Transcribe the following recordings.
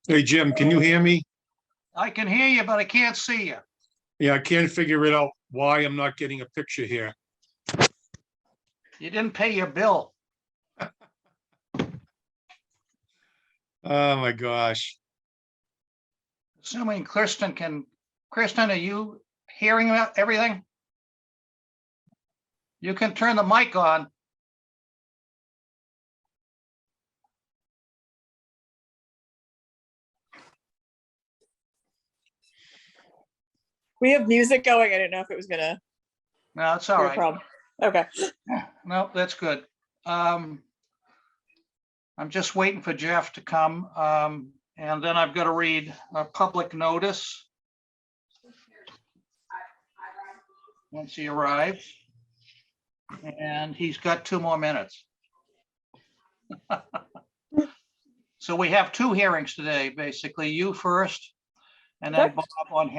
Hey, Jim, can you hear me? I can hear you, but I can't see you. Yeah, I can't figure it out why I'm not getting a picture here. You didn't pay your bill. Oh, my gosh. Assuming Kristen can, Kristen, are you hearing everything? You can turn the mic on. We have music going. I didn't know if it was gonna No, it's all be a right. problem. Okay. No, that's good. I'm just waiting for Jeff to come. And then I've got to read a public notice once he arrives. And he's got 2 more minutes. So we have 2 hearings today, basically. You first, and then Okay. Bob on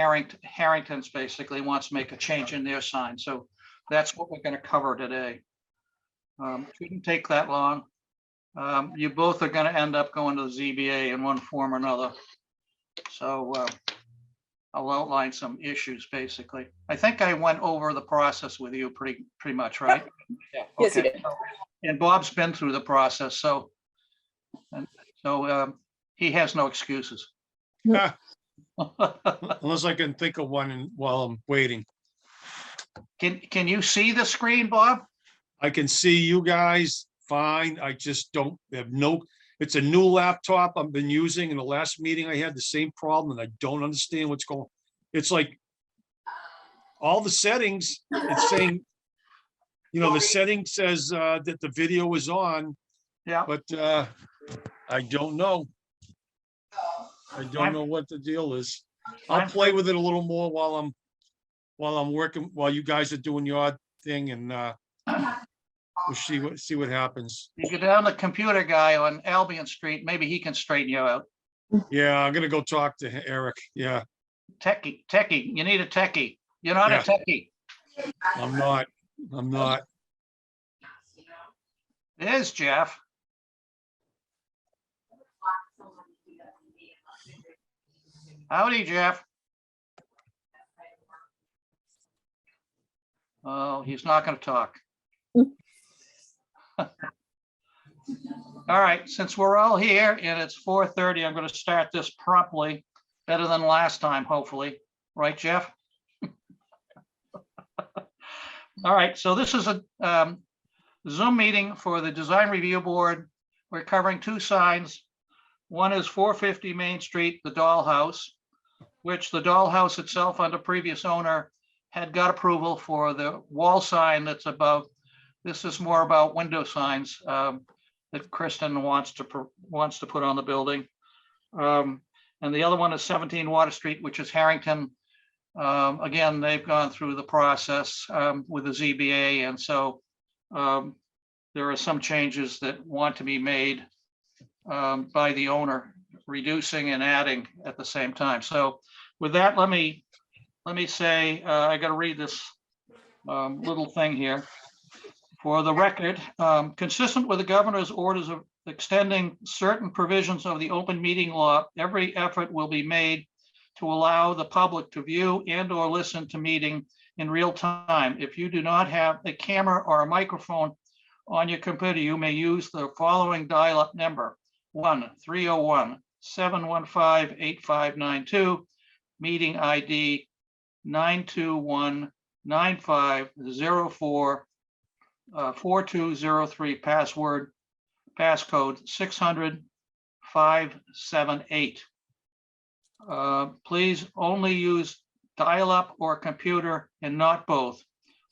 Harrington's basically wants to make a change in their sign. So that's what we're going to cover today. Shouldn't take that long. You both are going to end up going to the ZBA in one form or another. So I'll outline some issues, basically. I think I went over the process with you pretty much, right? Yeah. Yes, you Okay. did. And Bob's been through the process, so he has no excuses. Unless I can think of one while I'm waiting. Can you see the screen, Bob? I can see you guys fine. I just don't have it's a new laptop I've been using. In the last meeting, I had the same problem and I don't understand what's going. It's like all the settings, it's saying, the setting says that the video is on, Yeah. but I don't know. I don't know what the deal is. I'll play with it a little more while I'm working, while you guys are doing your thing, and we'll see what happens. You go down the computer guy on Albion Street, maybe he can straighten you out. Yeah, I'm gonna go talk to Eric. Yeah. Techie, you need a techie. You're not Yeah. a techie. I'm not. There's Jeff. Howdy, Jeff. Oh, he's not going to talk. All right, since we're all here and it's 4:30, I'm going to start this promptly, better than last time, hopefully. Right, Jeff? All right, so this is a Zoom meeting for the Design Review Board. We're covering 2 signs. One is 450 Main Street, the Dollhouse, which the Dollhouse itself under previous owner had got approval for the wall sign that's above. This is more about window signs that Kristen wants to put on the building. And the other one is 17 Water Street, which is Harrington. Again, they've gone through the process with the ZBA, and so there are some changes that want to be made by the owner, reducing and adding at the same time. So with that, let me say, I got to read this little thing here. For the record, consistent with the governor's orders of extending certain provisions of the open meeting law, every effort will be made to allow the public to view and or listen to meeting in real time. If you do not have a camera or a microphone on your computer, you may use the following dial-up number: 1-301-715-8592, meeting ID 921-9504, 4203, passcode 600-578. Please only use dial-up or computer and not both.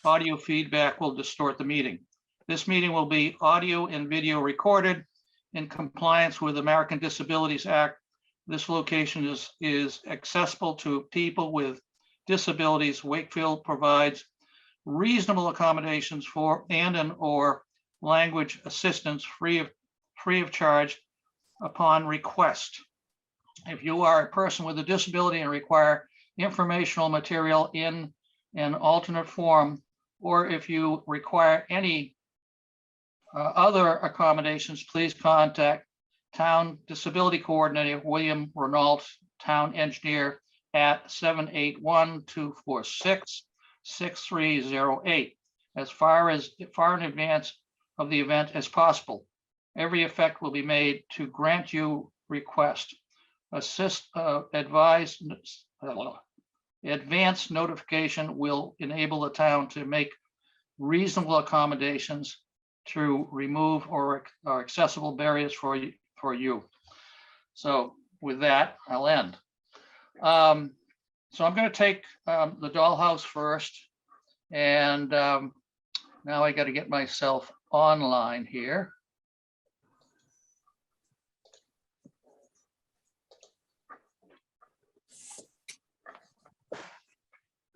Audio feedback will distort the meeting. This meeting will be audio and video recorded in compliance with American Disabilities Act. This location is accessible to people with disabilities. Wakefield provides reasonable accommodations for or language assistance free of charge upon request. If you are a person with a disability and require informational material in an alternate form, or if you require any other accommodations, please contact Town Disability Coordinator, William Renault, Town Engineer, at 781-246-6308, as far in advance of the event as possible. Every effort will be made to grant you request. Advance notification will enable the town to make reasonable accommodations to remove or accessible barriers for you. So with that, I'll end. So I'm going to take the dollhouse first, and now I got to get myself online here.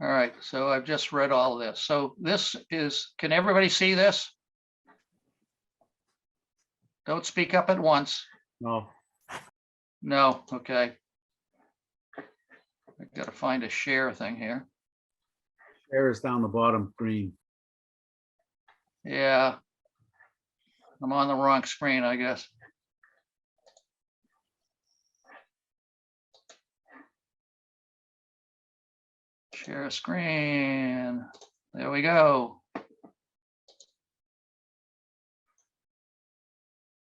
All right, so I've just read all this. So this is, can everybody see this? Don't speak up at once. No, No, okay. I gotta find a share thing here. share is down the bottom green. Yeah. I'm on the wrong screen, I guess. Share screen. There we go.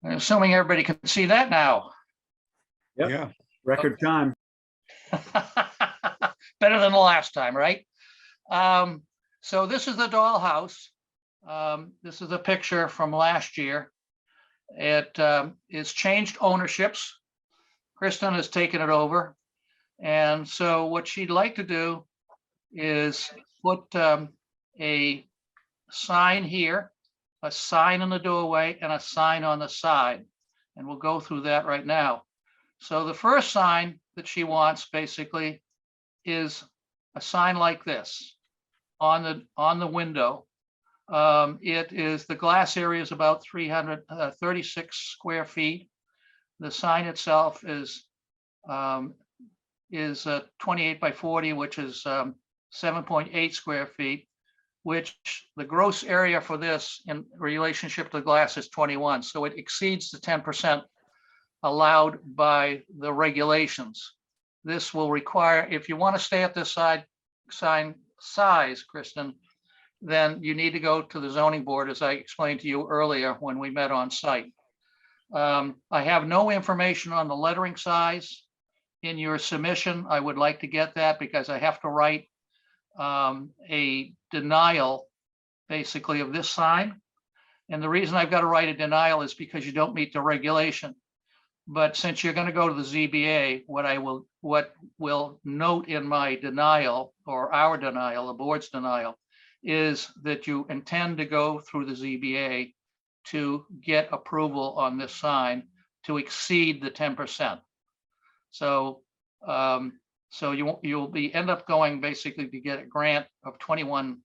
I'm assuming everybody can see that now. Yep. Yeah, Record time. Better than the last time, right? So this is the dollhouse. This is a picture from last year. It is changed ownerships. Kristen has taken it over. And so what she'd like to do is put a sign here, a sign in the doorway, and a sign on the side. And we'll go through that right now. So the first sign that she wants basically is a sign like this on the window. It is, the glass area is about 336 square feet. The sign itself is 28 by 40, which is 7.8 square feet, which the gross area for this in relationship to the glass is 21. So it exceeds the 10% allowed by the regulations. This will require, if you want to stay at this sign size, Kristen, then you need to go to the zoning board, as I explained to you earlier when we met on site. I have no information on the lettering size in your submission. I would like to get that because I have to write a denial basically of this sign. And the reason I've got to write a denial is because you don't meet the regulation. But since you're going to go to the ZBA, what will note in my denial, or our denial, the board's denial, is that you intend to go through the ZBA to get approval on this sign to exceed the 10%. So so you'll end up going basically to get a grant of 21%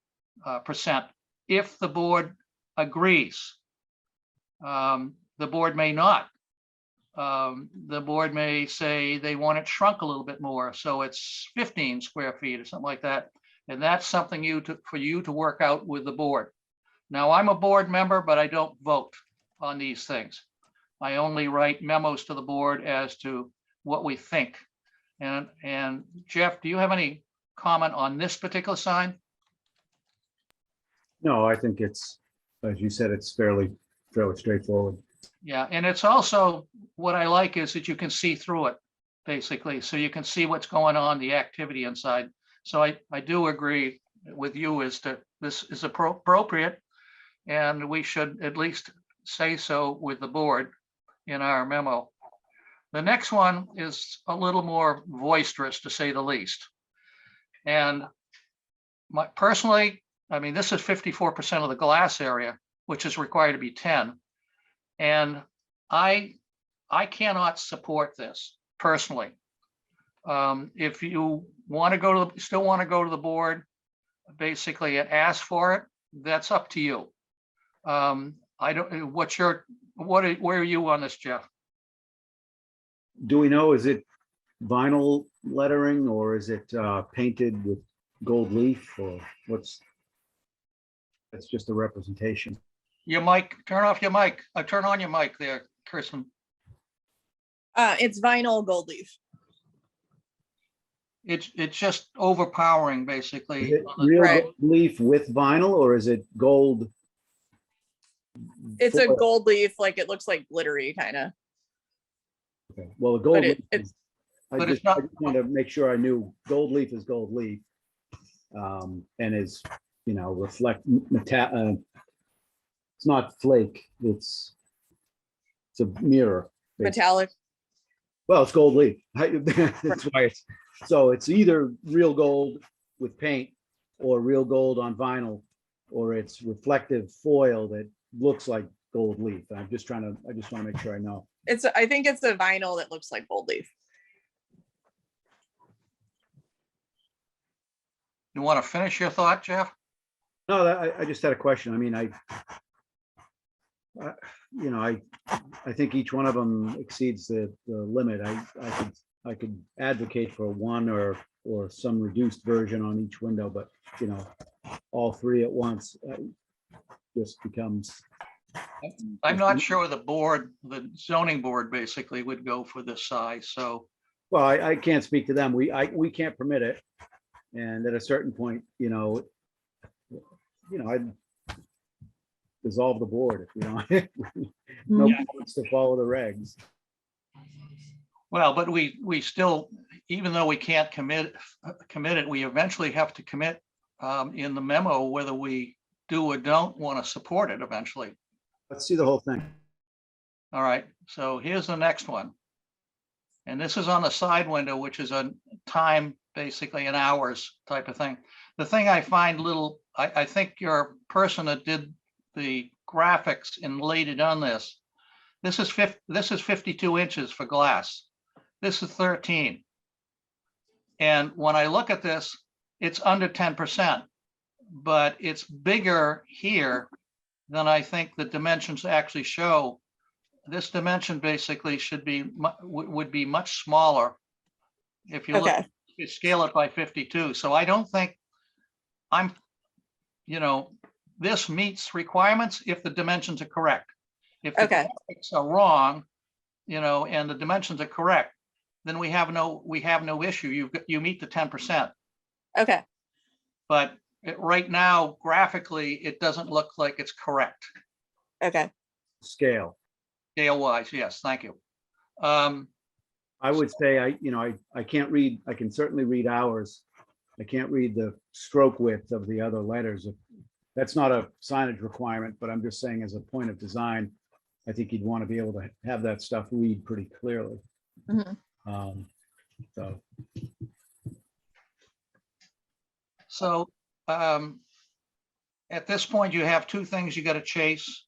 if the board agrees. The board may not. The board may say they want it shrunk a little bit more, so it's 15 square feet or something like that. And that's something for you to work out with the board. Now, I'm a board member, but I don't vote on these things. I only write memos to the board as to what we think. And Jeff, do you have any comment on this particular sign? No, I think it's, as you said, it's fairly straightforward. Yeah, and it's also, what I like is that you can see through it, basically. So you can see what's going on, the activity inside. So I do agree with you as to this is appropriate, and we should at least say so with the board in our memo. The next one is a little more boisterous, to say the least. And personally, I mean, this is 54% of the glass area, which is required to be 10. And I cannot support this personally. If you want to still want to go to the board, basically, and ask for it, that's up to you. I don't. Where are you on this, Jeff? Do we know, is it vinyl lettering or is it painted with gold leaf, or what's? It's just a representation. Your mic, turn off your mic. Turn on your mic there, Kristen. It's vinyl gold leaf. It's just overpowering, Is basically. it real Right. gold leaf with vinyl or is it gold? It's a foil? gold leaf, like it looks like glittery kind of. Okay. Well, the gold But leaf it- is, But I it's not, just wanted to make sure I knew gold leaf is gold leaf. And is, reflect it's not flake, it's a mirror. basically. Metallic. Well, it's gold leaf. That's why it's either real gold with paint or real gold on vinyl, or it's reflective foil that looks like gold leaf. And I just want to make sure I know. I think it's a vinyl that looks like gold leaf. you want to finish your thought, Jeff? No, I just had a question. I mean, I think each one of them exceeds the limit. I could advocate for one or some reduced version on each window, but all three at once just becomes. I'm not sure the zoning board basically would go for this size, so. Well, I can't speak to them. We can't permit it. And at a certain point, I'd dissolve the board if we don't. Nobody wants to follow the regs. Well, but we still, even though we can't commit it, we eventually have to commit in the memo whether we do or don't want to support it eventually. Let's see the whole thing. All right, so here's the next one. And this is on the side window, which is a time, basically in hours type of thing. The thing I find I think your person that did the graphics and laid it on this is 52 inches for glass. This is 13. And when I look at this, it's under 10%, but it's bigger here than I think the dimensions actually show. This dimension basically would be much smaller if you look, Okay. you scale it by 52. So I don't think this meets requirements if the dimensions are correct. If the Okay. graphics are wrong, and the dimensions are correct, then we have no issue. You meet the 10%. Okay. But right now, graphically, it doesn't look like it's correct. Okay. Scale. Scale wise, yes, thank you. I would say I can't read. I can certainly read hours. I can't read the stroke width of the other letters. That's not a signage requirement, but I'm just saying as a point of design, I think you'd want to be able to have that stuff read pretty clearly. Mhm. So at this point, you have two things you got to chase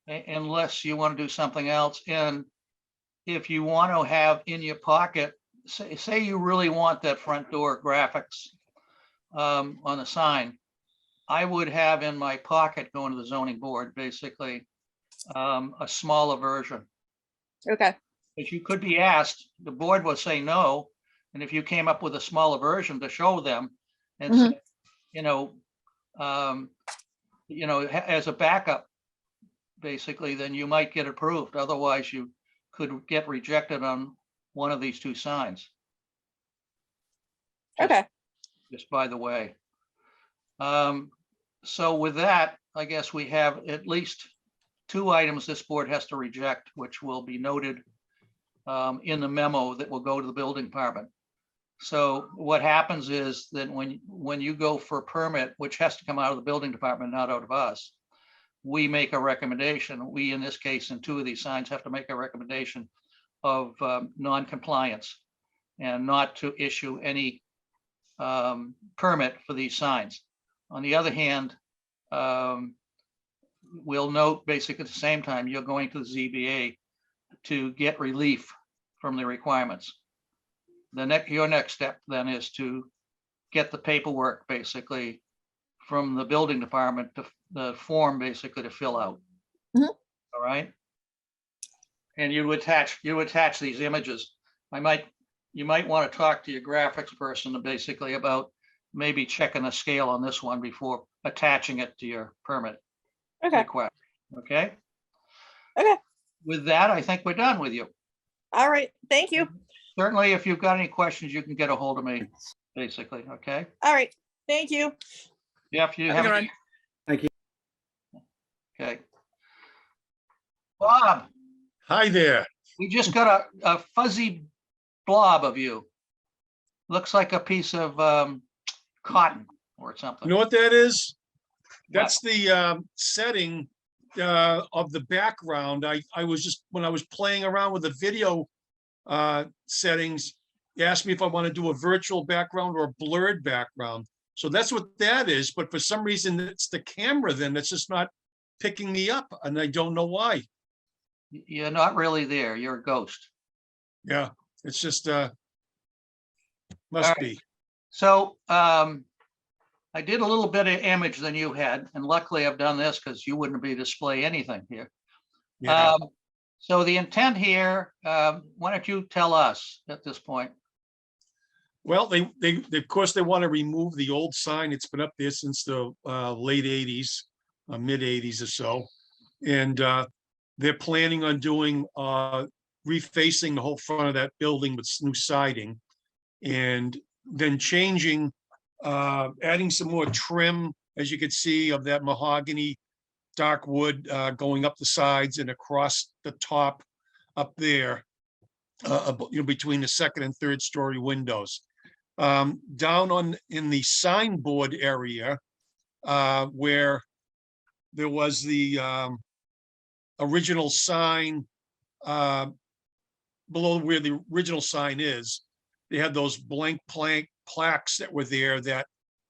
unless you want to do something else. And if you want to have in your pocket, say you really want that front door graphics on the sign, I would have in my pocket going to the zoning board, basically, a smaller version. Okay. If you could be asked, the board will say no. And if you came up with a smaller version to show them and say, as a backup, basically, then you might get approved. Otherwise, you could get rejected on one of these two signs. Okay. Just by the way. So with that, I guess we have at least two items this board has to reject, which will be noted in the memo that will go to the building department. So what happens is that when you go for a permit, which has to come out of the building department, not out of us, we make a recommendation. We, in this case, in two of these signs, have to make a recommendation of non-compliance and not to issue any permit for these signs. On the other hand, we'll note basically at the same time, you're going to the ZBA to get relief from the requirements. Your next step then is to get the paperwork basically from the building department, the form basically to fill out. Mhm. All right. And you attach these images. You might want to talk to your graphics person basically about maybe checking the scale on this one before attaching it to your permit Okay. request. Okay. Okay. With that, I think we're done with you. All right, thank you. Certainly, if you've got any questions, you can get a hold of me, basically, okay? All right, thank you. Jeff, you Have a have, good one. Thank you. okay. Bob, Hi there. we just got a fuzzy blob of you. Looks like a piece of cotton or You something. know what that is? That's the setting of the background. I was just, when I was playing around with the video settings, you asked me if I want to do a virtual background or a blurred background. So that's what that is. But for some reason, it's the camera then that's just not picking me up, and I don't know why. You're not really there. You're a ghost. Yeah, it's just All must right. be. So I did a little bit of image than you had, and luckily I've done this because you wouldn't be display anything here. Yeah. So the intent here, why don't you tell us at this point? Well, they of course they want to remove the old sign. It's been up there since the late 80s, mid 80s or so. And they're planning on doing refacing the whole front of that building with new siding, and then changing, adding some more trim, as you can see, of that mahogany dark wood going up the sides and across the top up there, between the second and third story windows. Down in the signboard area, where there was the original sign, below where the original sign is, they had those blank plaques that were there that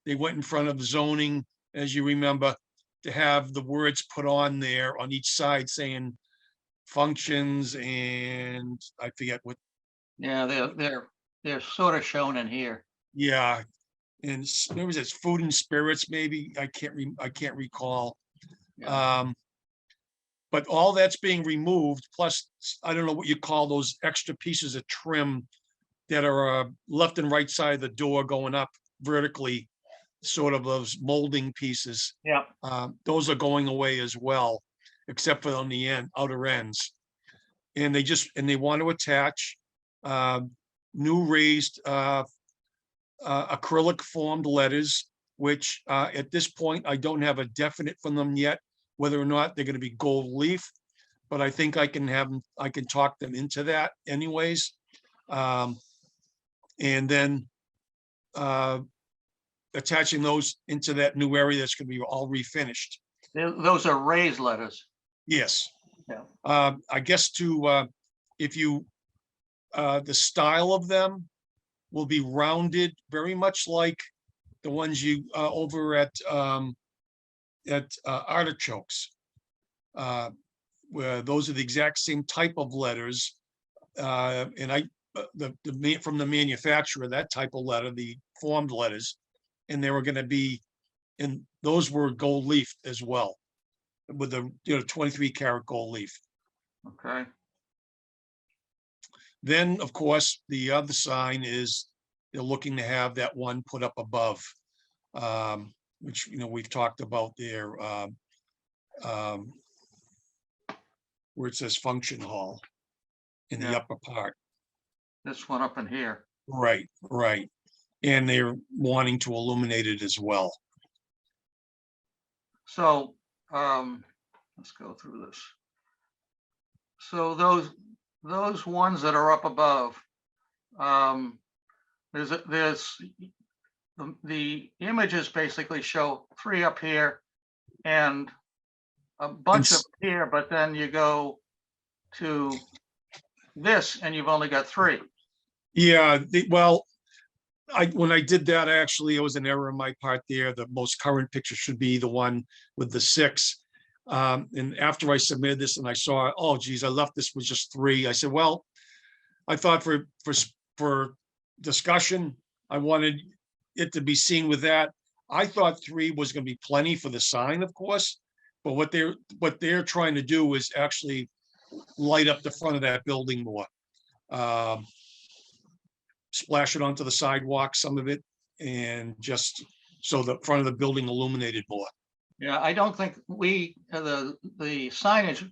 they went in front of zoning, as you remember, to have the words put on there on each side saying functions, and I forget what. Yeah, they're sort of shown in here. Yeah, and maybe it's food and spirits, maybe, I can't recall. Yeah. But all that's being removed, plus, I don't know what you call those extra pieces of trim that are left and right side of the door going up vertically, sort of those molding pieces. Yeah. Those are going away as well, except for on the outer ends. And they want to attach new raised acrylic formed letters, which at this point, I don't have a definite from them yet, whether or not they're going to be gold leaf, but I think I can talk them into that anyways. And then attaching those into that new area that's going to be all refinished. Those are raised letters. Yes. Yeah. I guess if you, the style of them will be rounded, very much like the ones you over at Artichokes, where those are the exact same type of letters. And from the manufacturer, that type of letter, the formed letters, and they were going to be, and those were gold leaf as well, with the 23 karat gold leaf. Okay. Then, of course, the other sign is they're looking to have that one put up above, which we've talked about there, where it says function hall in the Yeah. upper part. This one up in here. Right, right. And they're wanting to illuminate it as well. So let's go through this. So those ones that are up above, there's the images basically show 3 up here and a bunch up here, but then you go to this and you've only got 3. Yeah, well, when I did that, actually, it was an error on my part there. The most current picture should be the one with the 6. And after I submitted this and I saw, oh geez, I left this with just 3. I said, well, I thought for discussion, I wanted it to be seen with that. I thought 3 was going to be plenty for the sign, of course, but what they're trying to do is actually light up the front of that building more. Splash it onto the sidewalk, some of it, and just so the front of the building illuminated more. Yeah, I don't think the signage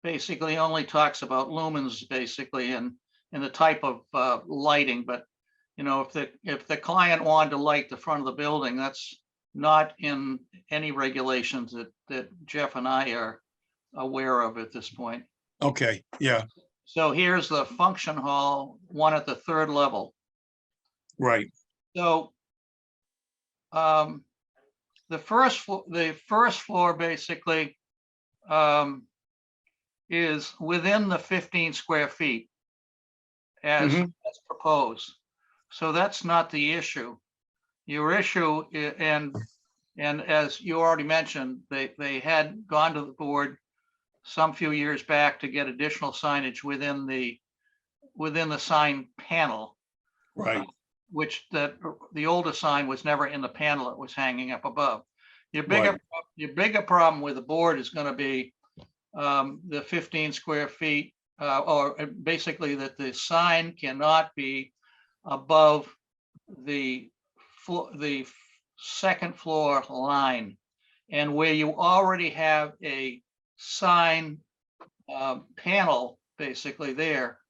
basically only talks about lumens basically and the type of lighting, but you know, if the client wanted to light the front of the building, that's not in any regulations that Jeff and I are aware of at this point. Okay, yeah, So here's the function hall, one at the third level. right, So the first floor basically is within the 15 square feet as Mhm. proposed. So that's not the issue. Your issue, and as you already mentioned, they had gone to the board some few years back to get additional signage within the sign panel, right, which the older sign was never in the panel, it was hanging up above. Your Right. bigger problem with the board is going to be the 15 square feet, or basically that the sign cannot be above the second floor line. And where you already have a sign panel basically there,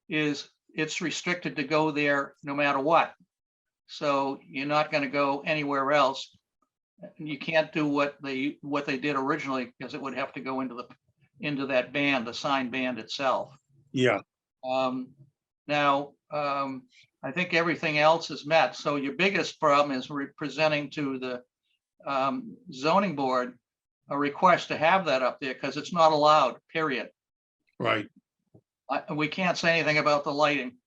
it's restricted to go there no matter what. So you're not going to go anywhere else. You can't do what they did originally, because it would have to go into that band, the sign band itself. yeah, Now, I think everything else is met. So your biggest problem is presenting to the zoning board a request to have that up there, because it's not allowed, period. right, We can't say anything about the lighting,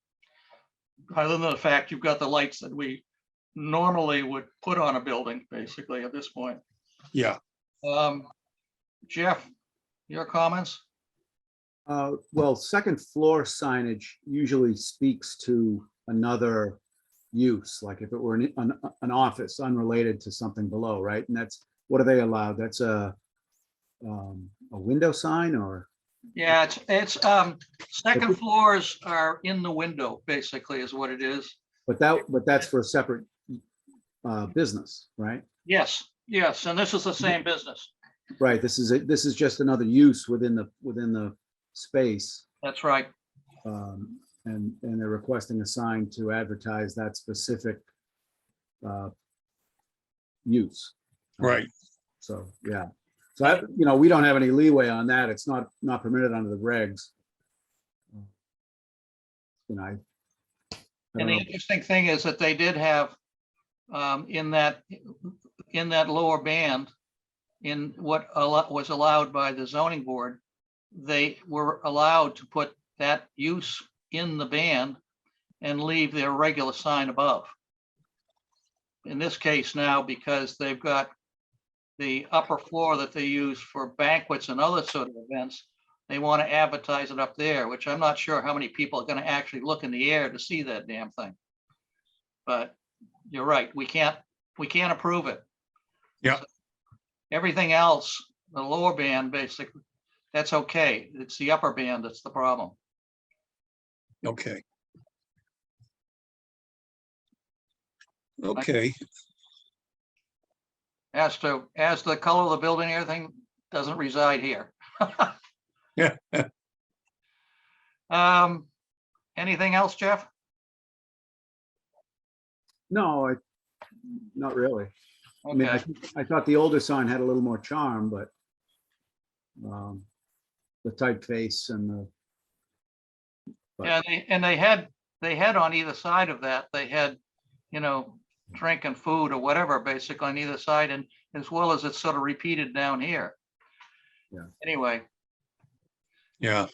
other than the fact you've got the lights that we normally would put on a building, basically, at this point. yeah. Jeff, your comments? Well, second floor signage usually speaks to another use, like if it were an office unrelated to something below, right? And that's, what are they allowed? That's a window sign, or? Yeah, it's second floors are in the window, basically, is what it is. But that's for a separate business, right? Yes, and this is the same business. Right, this is just another use within the space. That's right. And they're requesting a sign to advertise that specific use. Right. So, yeah. So, we don't have any leeway on that. It's not permitted under the regs. I And don't the know. interesting thing is that they did have in that lower band, in what was allowed by the zoning board, they were allowed to put that use in the band and leave their regular sign above. In this case now, because they've got the upper floor that they use for banquets and other sort of events, they want to advertise it up there, which I'm not sure how many people are going to actually look in the air to see that damn thing. But you're right, we can't approve it. Yeah. So everything else, the lower band, basically, that's okay. It's the upper band that's the problem. Okay. Okay, As the color of the building, everything doesn't reside here. yeah, Anything else, Jeff? No, not really. I mean, Okay. I thought the older sign had a little more charm, but the typeface and the. Yeah, they had on either side of that, they had, drink and food or whatever, basically on either side, and as well as it's sort of repeated down here. Yeah. Anyway, yeah,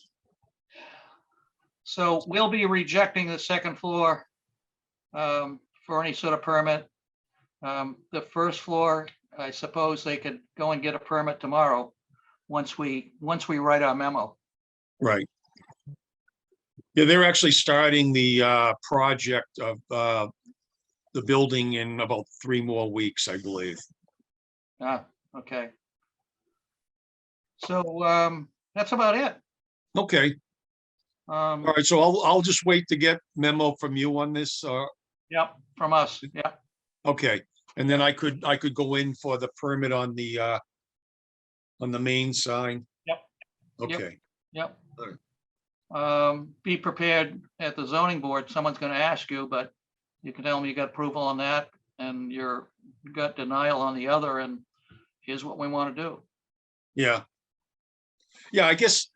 so we'll be rejecting the second floor for any sort of permit. The first floor, I suppose they could go and get a permit tomorrow, once we write our memo. right. Yeah, they're actually starting the project of the building in about 3 more weeks, I believe. Ah, okay. So that's about it. Okay, all right, so I'll just wait to get memo from you on this, Yep, from us. Yep. okay, and then I could go in for the permit on the main sign. Okay, Yep. Alright. Be prepared at the zoning board. Someone's gonna ask you, but you can tell them you got approval on that and you got denial on the other, and here's what we want to do. yeah. Yeah, I guess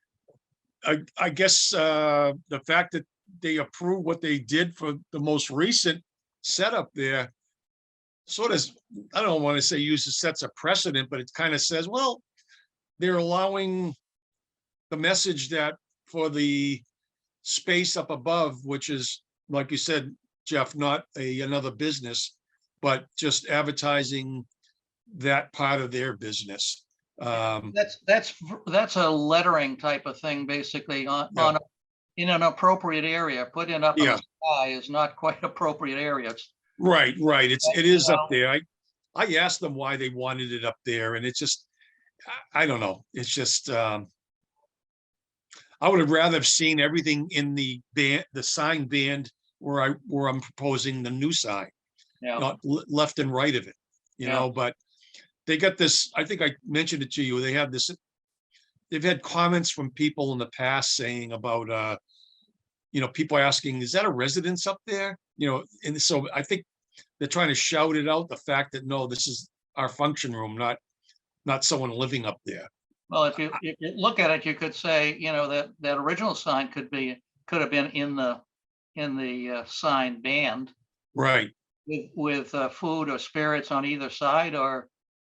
the fact that they approved what they did for the most recent setup there sort of, I don't want to say uses sets a precedent, but it kind of says, well, they're allowing the message that for the space up above, which is, like you said, Jeff, not another business, but just advertising that part of their business. That's a lettering type of thing, basically Yeah. in an appropriate area. Put in up in Yeah. the sky is not quite appropriate area. Right, it is you up there. I asked them why they wanted it up there, and it's just, I don't know. It's just, I would have rather have seen everything in the sign band where I'm proposing the new sign, Yeah, not left and right of it, Yeah. but they got this, I think I mentioned it to you, they have this, they've had comments from people in the past saying about, people asking, is that a residence up there? And so I think they're trying to shout it out, the fact that, no, this is our function room, not someone living up there. well, if you look at it, you could say, that original sign could have been in the sign band Right, with food or spirits on either side, or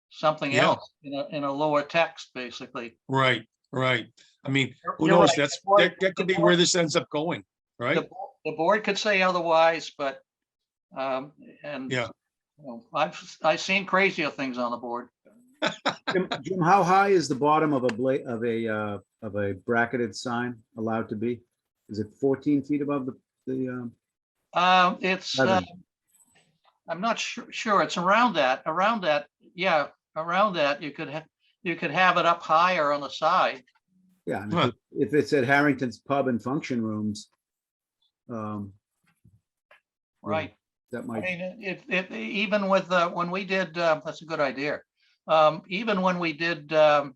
something Yeah. else in a lower text, basically. right. I mean, who You're knows? right. That could be where this ends up going, right? The board could say otherwise, but, and. Yeah. I've seen crazier things on the board. Jim, how high is the bottom of a bracketed sign allowed to be? Is it 14 feet above the? It's, Seven. I'm not sure, it's around that, yeah, around that, you could have it up higher on the side. Yeah, and Huh. if it's at Harrington's Pub and Function Rooms, Right. that I might, mean, if even with, when we did, that's a good idea. Even when we did, um,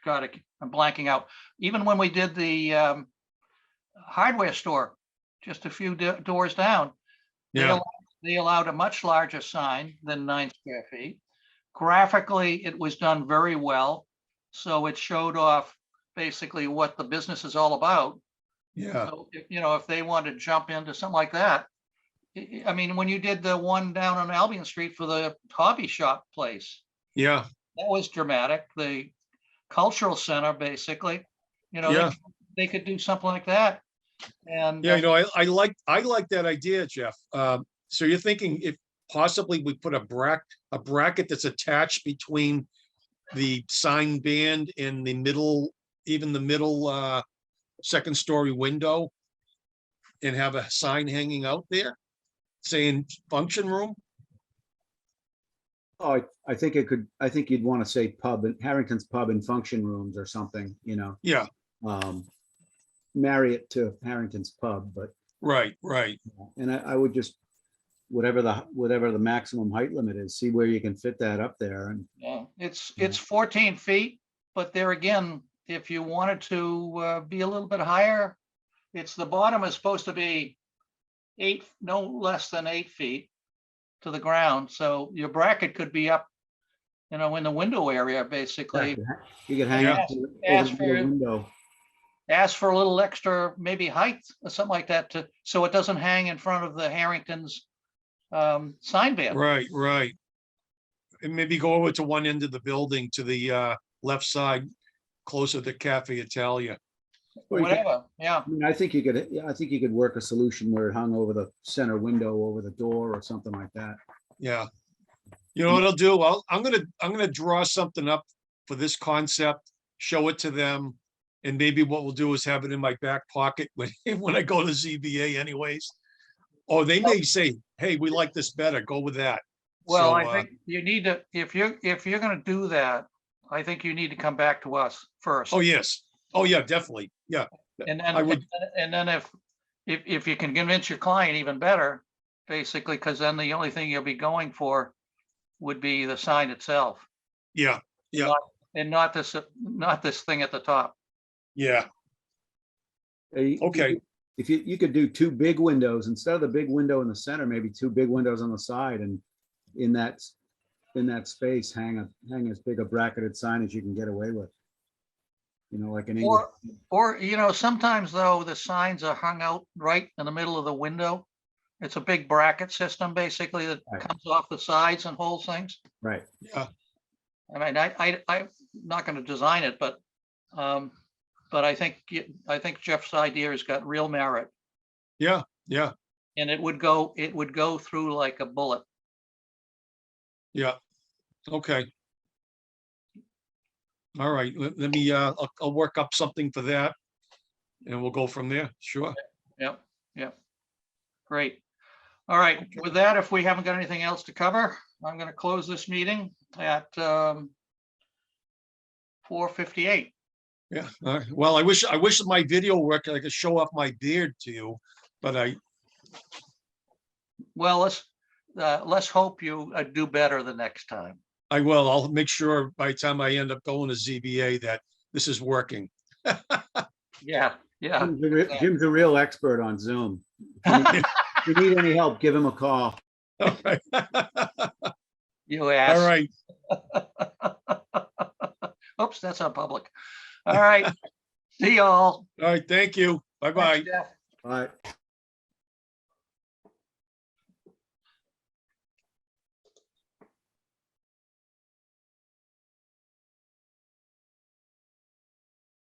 God, I'm blanking out. Even when we did the hardware store, just a few doors down, they Yeah, they allowed a much larger sign than 9 square feet. Graphically, it was done very well. So it showed off basically what the business is all about. yeah, So, if they want to jump into something like that, I mean, when you did the one down on Albion Street for the hobby shop place, yeah, that was dramatic. The cultural center, basically, yeah. they could do something like that. And Yeah, I like that idea, Jeff. So you're thinking if possibly we put a bracket that's attached between the sign band and the middle, even the middle second story window, and have a sign hanging out there saying function room? oh, I think I think you'd want to say pub and Harrington's Pub and Function Rooms or something, Yeah, marry it to Harrington's Pub, but, right. and I would just, whatever the maximum height limit is, see where you can fit that up there. And yeah, it's 14 feet, but there again, if you wanted to be a little bit higher, the bottom is supposed to be no less than 8 feet to the ground. So your bracket could be up, in the window area, basically. you could hang Yeah. it over Ask the for- window. Ask for a little extra, maybe height or something like that, so it doesn't hang in front of the Harrington's sign band. Right. And maybe go over to one end of the building to the left side, closer to Cafe Italia. Or you could- Whatever, yeah. I mean, I think you could work a solution where it hung over the center window, over the door or something like that. Yeah. You know what I'll do? I'm gonna draw something up for this concept, show it to them. And maybe what we'll do is have it in my back pocket when I go to ZBA anyways. Or they may say, hey, we like this better, go with that. Well, So, I think you need to, if you're gonna do that, I think you need to come back to us first. Oh, yes. Oh, yeah, definitely. Yeah, And I then, would- if you can convince your client even better, basically, because then the only thing you'll be going for would be the sign itself. Yeah, yeah, And not this thing at the top. yeah, okay, If you could do two big windows instead of the big window in the center, maybe two big windows on the side, and in that space, hang as big a bracketed sign as you can get away with. You know, like an English. Or, sometimes though, the signs are hung out right in the middle of the window. It's a big bracket system basically that Right. comes off the sides and holds things. Right. yeah, I mean, I'm not going to design it, but I think Jeff's idea has got real merit, yeah, yeah, and it would go through like a bullet. yeah, okay. All right, let me, I'll work up something for that. And we'll go from there, sure. Yep, yep. Great. All right, with that, if we haven't got anything else to cover, I'm going to close this meeting at 4:58. Yeah, all right. Well, I wish my video worked, I could show off my beard to you, but Well, let's hope you do better the next time. I will, I'll make sure by the time I end up going to ZBA that this is working. Yeah, yeah. Jim's a real expert on Zoom. If you need any help, give him a call. All right, You all asked. right, Oops, that's on public. All right. See y'all. all right, thank you, bye-bye. Thanks, Jeff. All right.